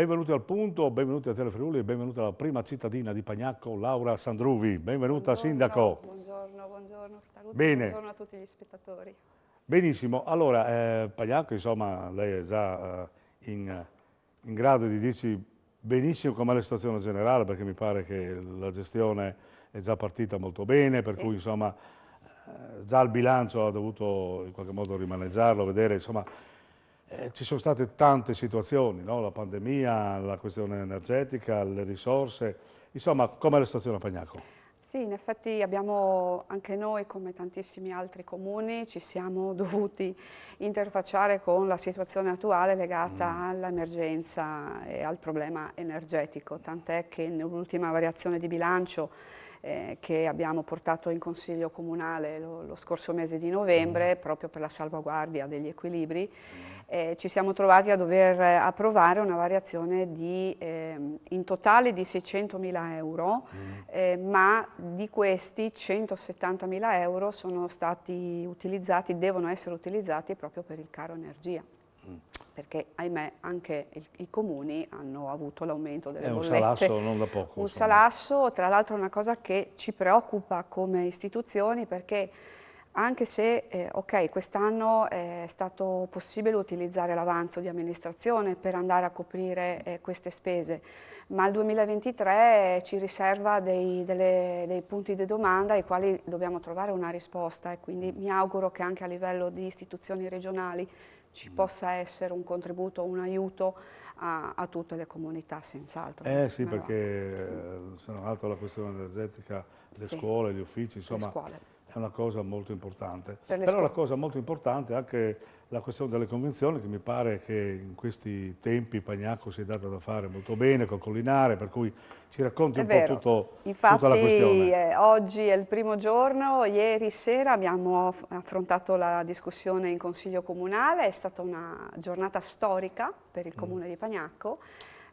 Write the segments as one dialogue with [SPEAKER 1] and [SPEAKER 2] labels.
[SPEAKER 1] Benvenuti al punto, benvenuti a Telefriuli e benvenuta alla prima cittadina di Pagnacco, Laura Sandruvi. Benvenuta, Sindaco.
[SPEAKER 2] Buongiorno Taruzzi,
[SPEAKER 1] Bene,
[SPEAKER 2] buongiorno a tutti gli spettatori.
[SPEAKER 1] benissimo. Allora, Pagnacco, insomma, lei è già in grado di dirci benissimo com'è la situazione generale, perché mi pare che la gestione è già partita molto bene, per
[SPEAKER 2] Sì.
[SPEAKER 1] cui, insomma, già il bilancio ha dovuto in qualche modo rimaneggiarlo, vedere, insomma, ci sono state tante situazioni, no? La pandemia, la questione energetica, le risorse, insomma, com'è la situazione a Pagnacco?
[SPEAKER 2] Sì, in effetti abbiamo anche noi, come tantissimi altri comuni, ci siamo dovuti interfacciare con la situazione attuale legata all'emergenza e al problema energetico, tant'è che nell'ultima variazione di bilancio che abbiamo portato in Consiglio Comunale lo scorso mese di novembre, proprio per la salvaguardia degli equilibri, ci siamo trovati a dover approvare una variazione in totale di 600.000 euro, ma di questi 170.000 euro sono stati utilizzati, devono essere utilizzati proprio per il caro energia. Perché ahimè anche i comuni hanno avuto l'aumento delle
[SPEAKER 1] È un
[SPEAKER 2] bollette.
[SPEAKER 1] salasso non da poco.
[SPEAKER 2] Un
[SPEAKER 1] Insomma.
[SPEAKER 2] salasso, tra l'altro è una cosa che ci preoccupa come istituzioni perché anche se, ok, quest'anno è stato possibile utilizzare l'avanzo di amministrazione per andare a coprire queste spese, ma il 2023 ci riserva dei punti di domanda ai quali dobbiamo trovare una risposta e quindi mi auguro che anche a livello di istituzioni regionali ci possa essere un contributo, un aiuto a tutte le comunità, senz'altro.
[SPEAKER 1] Sì, perché se non altro la questione energetica, le
[SPEAKER 2] Sì,
[SPEAKER 1] scuole, gli uffici,
[SPEAKER 2] le
[SPEAKER 1] insomma,
[SPEAKER 2] scuole.
[SPEAKER 1] è una cosa molto importante.
[SPEAKER 2] Per le
[SPEAKER 1] Però la
[SPEAKER 2] scuole.
[SPEAKER 1] cosa molto importante è anche la questione delle convenzioni, che mi pare che in questi tempi Pagnacco si è data da fare molto bene col Collinare, per cui ci racconti
[SPEAKER 2] È
[SPEAKER 1] un po'
[SPEAKER 2] vero,
[SPEAKER 1] tutta la
[SPEAKER 2] infatti
[SPEAKER 1] questione.
[SPEAKER 2] oggi è il primo giorno, ieri sera abbiamo affrontato la discussione in Consiglio Comunale, è stata una giornata storica per il Comune di Pagnacco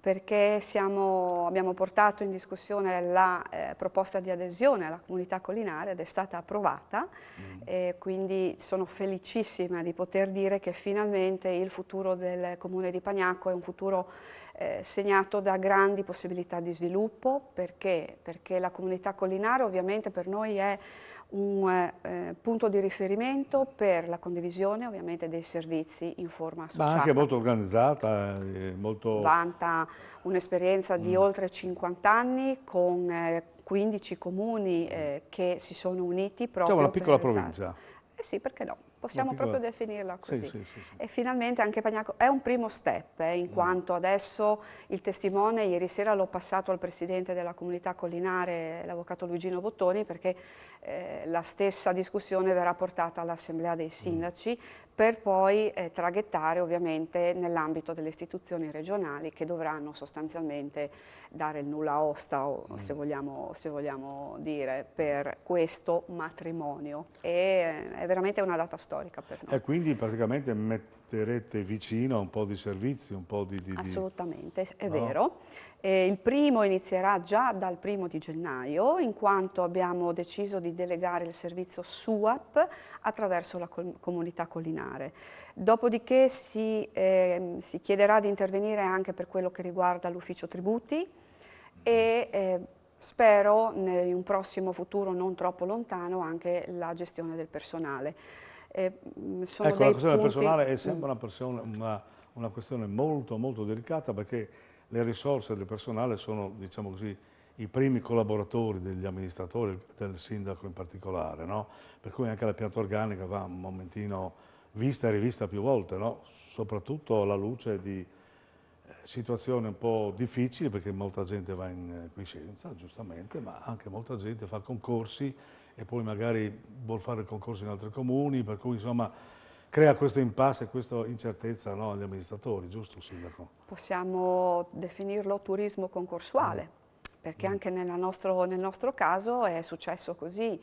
[SPEAKER 2] perché abbiamo portato in discussione la proposta di adesione alla comunità collinare ed è stata approvata, quindi sono felicissima di poter dire che finalmente il futuro del Comune di Pagnacco è un futuro segnato da grandi possibilità di sviluppo, perché la comunità collinare ovviamente per noi è un punto di riferimento per la condivisione ovviamente dei servizi in forma
[SPEAKER 1] Ma anche
[SPEAKER 2] associata.
[SPEAKER 1] molto organizzata, molto...
[SPEAKER 2] Vanta un'esperienza di oltre 50 anni con 15 comuni che si sono uniti
[SPEAKER 1] Diciamo una
[SPEAKER 2] proprio
[SPEAKER 1] piccola
[SPEAKER 2] per dare...
[SPEAKER 1] provincia.
[SPEAKER 2] Eh sì, perché no?
[SPEAKER 1] Una
[SPEAKER 2] Possiamo
[SPEAKER 1] piccola...
[SPEAKER 2] proprio definirla
[SPEAKER 1] Sì,
[SPEAKER 2] così.
[SPEAKER 1] sì, sì, sì.
[SPEAKER 2] E finalmente anche Pagnacco è un primo step, in quanto adesso il testimone, ieri sera l'ho passato al presidente della comunità collinare, l'avvocato Luigino Bottoni, perché la stessa discussione verrà portata all'assemblea dei sindaci per poi traghettare ovviamente nell'ambito delle istituzioni regionali che dovranno sostanzialmente dare il nulla osta, o se vogliamo dire, per questo matrimonio. E è veramente una data storica per noi.
[SPEAKER 1] E quindi praticamente metterete vicino un po' di servizi, un po'
[SPEAKER 2] Assolutamente, è
[SPEAKER 1] no?
[SPEAKER 2] vero. Il primo inizierà già dal 1° gennaio, in quanto abbiamo deciso di delegare il servizio SUAP attraverso la comunità collinare. Dopodiché si chiederà di intervenire anche per quello che riguarda l'ufficio tributi e spero in un prossimo futuro non troppo lontano anche la gestione del personale. Sono
[SPEAKER 1] Ecco, la
[SPEAKER 2] dei
[SPEAKER 1] questione del
[SPEAKER 2] punti...
[SPEAKER 1] personale è sempre una questione molto, molto delicata perché le risorse del personale sono, diciamo così, i primi collaboratori degli amministratori, del sindaco in particolare, no? Per cui anche la pianta organica va un momentino vista e rivista più volte, no? Soprattutto alla luce di situazioni un po' difficili perché molta gente va in quiescenza, giustamente, ma anche molta gente fa concorsi e poi magari vuol fare il concorso in altri comuni, per cui insomma crea questo impasse e questa incertezza, no, agli amministratori, giusto Sindaco?
[SPEAKER 2] Possiamo definirlo turismo concorsuale, perché anche nel nostro caso è successo così.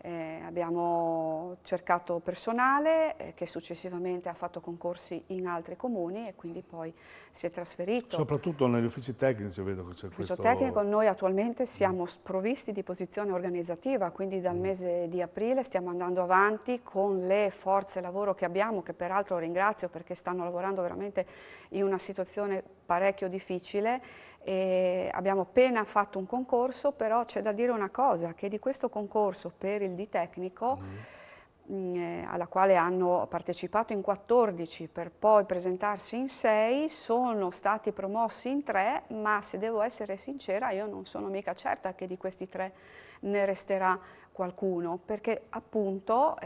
[SPEAKER 2] Abbiamo cercato personale che successivamente ha fatto concorsi in altri comuni e quindi poi si è trasferito.
[SPEAKER 1] Soprattutto negli uffici tecnici vedo che c'è
[SPEAKER 2] Ufficio
[SPEAKER 1] questo...
[SPEAKER 2] tecnico, noi attualmente siamo sprovvisti di posizione organizzativa, quindi dal mese di aprile stiamo andando avanti con le forze lavoro che abbiamo, che peraltro ringrazio perché stanno lavorando veramente in una situazione parecchio difficile. E abbiamo appena fatto un concorso, però c'è da dire una cosa, che di questo concorso per il D tecnico, alla quale hanno partecipato in 14 per poi presentarsi in 6, sono stati promossi in 3, ma se devo essere sincera io non sono mica certa che di questi 3 ne resterà qualcuno, perché appunto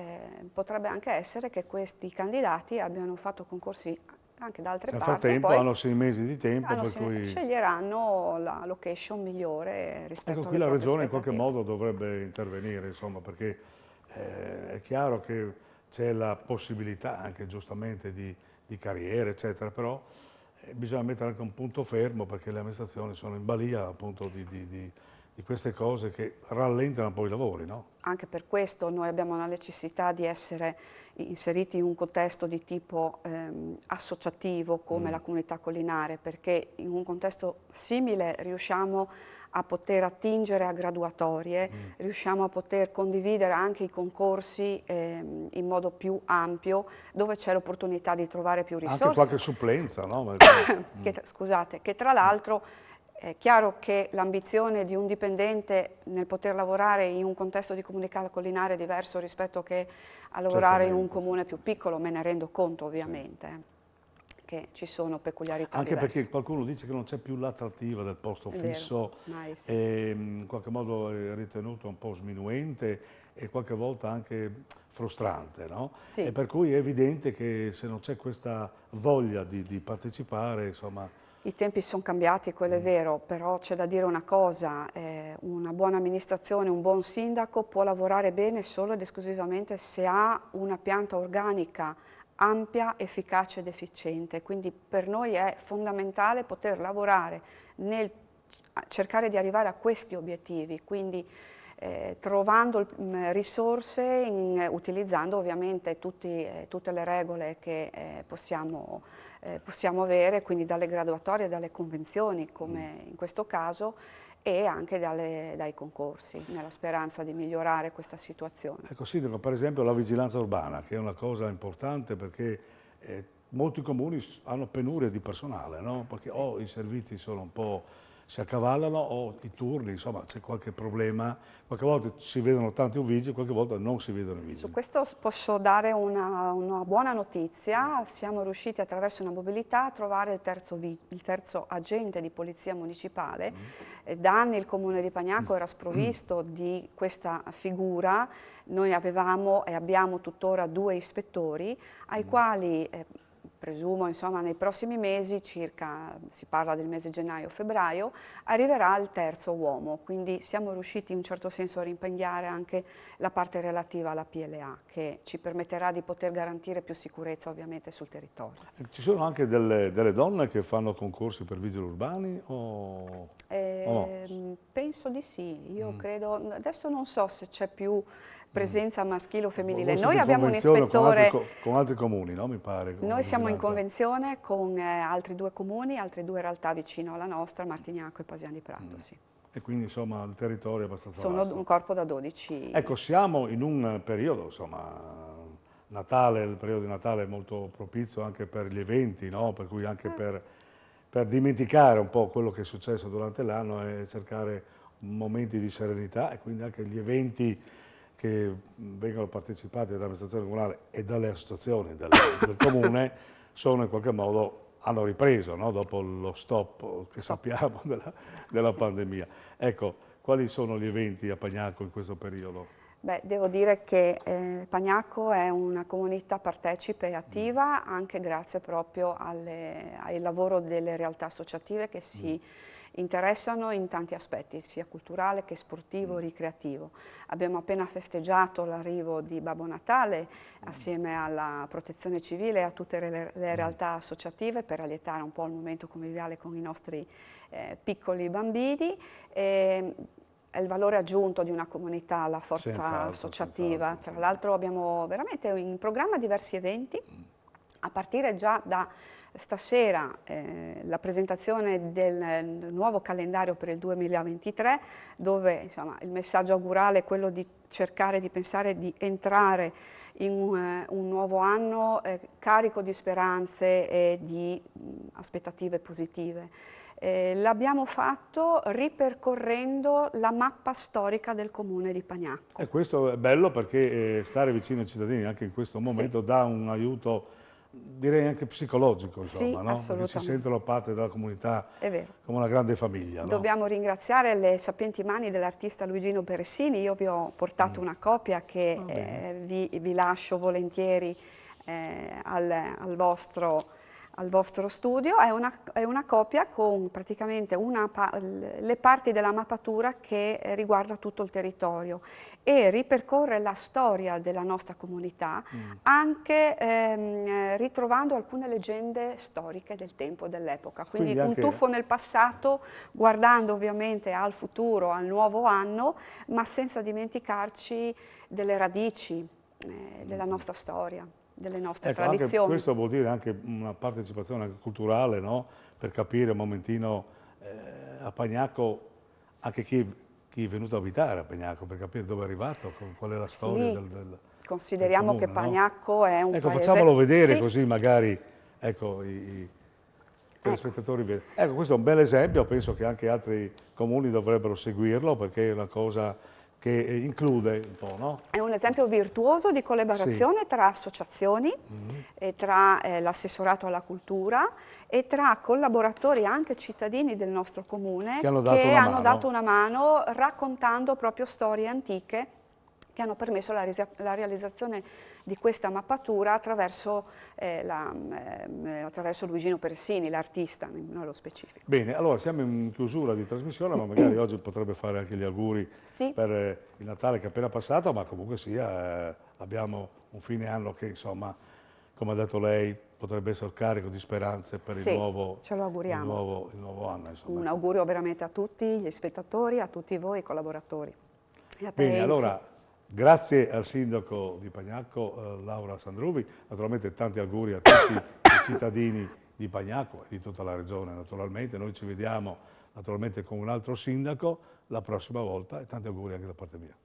[SPEAKER 2] potrebbe anche essere che questi candidati abbiano fatto concorsi anche da altre
[SPEAKER 1] Nel
[SPEAKER 2] parti e
[SPEAKER 1] frattempo
[SPEAKER 2] poi
[SPEAKER 1] hanno 6 mesi di tempo, per cui...
[SPEAKER 2] sceglieranno la location migliore rispetto
[SPEAKER 1] Ecco, qui
[SPEAKER 2] alle
[SPEAKER 1] la
[SPEAKER 2] proprie
[SPEAKER 1] Regione in qualche
[SPEAKER 2] aspettative.
[SPEAKER 1] modo dovrebbe intervenire, insomma, perché è chiaro che c'è la possibilità anche giustamente di carriere, eccetera, però bisogna mettere anche un punto fermo perché le amministrazioni sono in balia appunto di queste cose che rallentano poi i lavori, no?
[SPEAKER 2] Anche per questo noi abbiamo la necessità di essere inseriti in un contesto di tipo associativo come la comunità collinare, perché in un contesto simile riusciamo a poter attingere a graduatorie, riusciamo a poter condividere anche i concorsi in modo più ampio, dove c'è l'opportunità di trovare più
[SPEAKER 1] Anche
[SPEAKER 2] risorse.
[SPEAKER 1] qualche supplenza, no?
[SPEAKER 2] Scusate, che tra l'altro è chiaro che l'ambizione di un dipendente nel poter lavorare in un contesto di comunità collinare è diverso rispetto che a lavorare in un
[SPEAKER 1] Certamente,
[SPEAKER 2] comune più piccolo, me ne rendo conto ovviamente, che ci sono peculiarità
[SPEAKER 1] anche perché
[SPEAKER 2] diverse.
[SPEAKER 1] qualcuno dice che non c'è più l'attrattiva del posto
[SPEAKER 2] È vero,
[SPEAKER 1] fisso,
[SPEAKER 2] mai sì.
[SPEAKER 1] e in qualche modo è ritenuto un po' sminuente e qualche volta anche frustrante, no?
[SPEAKER 2] Sì.
[SPEAKER 1] E per cui è evidente che se non c'è questa voglia di partecipare, insomma,
[SPEAKER 2] I tempi sono cambiati, quello è vero, però c'è da dire una cosa, una buona amministrazione, un buon sindaco può lavorare bene solo ed esclusivamente se ha una pianta organica ampia, efficace ed efficiente, quindi per noi è fondamentale poter lavorare nel cercare di arrivare a questi obiettivi, quindi trovando risorse, utilizzando ovviamente tutte le regole che possiamo avere, quindi dalle graduatorie, dalle convenzioni come in questo caso e anche dai concorsi, nella speranza di migliorare questa situazione.
[SPEAKER 1] ecco Sindaco, per esempio la vigilanza urbana, che è una cosa importante perché molti comuni hanno penuria di personale, no? Perché o i servizi sono un po', si accavallano o i turni, insomma c'è qualche problema, qualche volta si vedono tanti vigili, qualche volta non si vedono i
[SPEAKER 2] Su
[SPEAKER 1] vigili.
[SPEAKER 2] questo posso dare una buona notizia, siamo riusciti attraverso una mobilità a trovare il terzo agente di polizia municipale. Da anni il comune di Pagnaco era sprovvisto di questa figura, noi avevamo e abbiamo tuttora 2 ispettori ai quali presumo insomma nei prossimi mesi, circa si parla del mese gennaio-febbraio, arriverà il terzo uomo, quindi siamo riusciti in un certo senso a rimpegnare anche la parte relativa alla PLA che ci permetterà di poter garantire più sicurezza ovviamente sul territorio.
[SPEAKER 1] Ci sono anche delle donne che fanno concorsi per vigili urbani o no?
[SPEAKER 2] Penso di sì, io credo, adesso non so se c'è più presenza maschile o femminile.
[SPEAKER 1] Voi siete
[SPEAKER 2] Noi
[SPEAKER 1] in
[SPEAKER 2] abbiamo un
[SPEAKER 1] convenzione
[SPEAKER 2] ispettore.
[SPEAKER 1] con altri comuni, no? Mi pare, con
[SPEAKER 2] Noi siamo in
[SPEAKER 1] vigilanza.
[SPEAKER 2] convenzione con altri 2 comuni, altre 2 realtà vicino alla nostra, Martignaco e Pasiani di Prato, sì.
[SPEAKER 1] E quindi insomma il territorio è abbastanza
[SPEAKER 2] Sono
[SPEAKER 1] vasto.
[SPEAKER 2] un corpo da 12.
[SPEAKER 1] Ecco, siamo in un periodo, insomma, Natale, il periodo di Natale è molto propizio anche per gli eventi, no? Per cui anche per dimenticare un po' quello che è successo durante l'anno e cercare momenti di serenità e quindi anche gli eventi che vengono partecipati dall'amministrazione comunale e dalle associazioni del comune sono in qualche modo, hanno ripreso, no? Dopo lo stop che sappiamo della pandemia. Ecco, quali sono gli eventi a Pagnaco in questo periodo?
[SPEAKER 2] Beh, devo dire che Pagnaco è una comunità partecipe e attiva anche grazie proprio al lavoro delle realtà associative che si interessano in tanti aspetti, sia culturale che sportivo, ricreativo. Abbiamo appena festeggiato l'arrivo di Babbo Natale assieme alla Protezione Civile e a tutte le realtà associative per allietare un po' il momento conviviale con i nostri piccoli bambini. è il valore aggiunto di una comunità, la forza
[SPEAKER 1] Senz'altro,
[SPEAKER 2] associativa.
[SPEAKER 1] senz'altro.
[SPEAKER 2] Tra l'altro abbiamo veramente in programma diversi eventi, a partire già da stasera la presentazione del nuovo calendario per il 2023, dove insomma, il messaggio augurale è quello di cercare di pensare di entrare in un nuovo anno carico di speranze e di aspettative positive. L'abbiamo fatto ripercorrendo la mappa storica del comune di Pagnacco.
[SPEAKER 1] E questo è bello perché stare vicino ai cittadini anche in questo momento dà un aiuto, direi anche psicologico, insomma,
[SPEAKER 2] sì,
[SPEAKER 1] no? Perché si sentono parte della comunità
[SPEAKER 2] è vero.
[SPEAKER 1] come una grande famiglia. No?
[SPEAKER 2] Dobbiamo ringraziare le sapienti mani dell'artista Luigino Beressini. Io vi ho portato una copia che vi lascio volentieri al vostro studio. È una copia con praticamente le parti della mappatura che riguarda tutto il territorio e ripercorre la storia della nostra comunità anche ritrovando alcune leggende storiche del tempo e dell'epoca. Quindi un tuffo nel passato, guardando ovviamente al futuro, al nuovo anno, ma senza dimenticarci delle radici della nostra storia, delle nostre tradizioni.
[SPEAKER 1] Anche questo vuol dire anche una partecipazione anche culturale, no? Per capire un momentino a Pagnacco anche chi è venuto a abitare a Pagnacco, per capire dove è arrivato, qual è la storia del
[SPEAKER 2] consideriamo
[SPEAKER 1] comune,
[SPEAKER 2] che Pagnacco è un paese...
[SPEAKER 1] facciamolo vedere così magari i telespettatori vedono. Ecco, questo è un bel esempio, penso che anche altri comuni dovrebbero seguirlo perché è una cosa che include un po', no?
[SPEAKER 2] È un esempio virtuoso di collaborazione tra associazioni, e tra l'assessorato alla cultura e tra collaboratori anche cittadini del nostro comune che hanno dato una mano raccontando proprio storie antiche che hanno permesso la realizzazione di questa mappatura attraverso Luigino Beressini, l'artista nello specifico.
[SPEAKER 1] Bene, allora siamo in chiusura di trasmissione, ma magari oggi potrebbe fare anche gli auguri per il Natale che è appena passato, ma comunque sia, abbiamo un fine anno che insomma, come ha detto lei, potrebbe essere carico di speranze per il nuovo anno. Insomma.
[SPEAKER 2] Un augurio veramente a tutti gli spettatori, a tutti voi collaboratori.
[SPEAKER 1] Bene, allora grazie al sindaco di Pagnacco, Laura Sandruvi, naturalmente tanti auguri a tutti i cittadini di Pagnacco e di tutta la regione naturalmente. Noi ci vediamo naturalmente con un altro sindaco la prossima volta e tanti auguri anche da parte mia.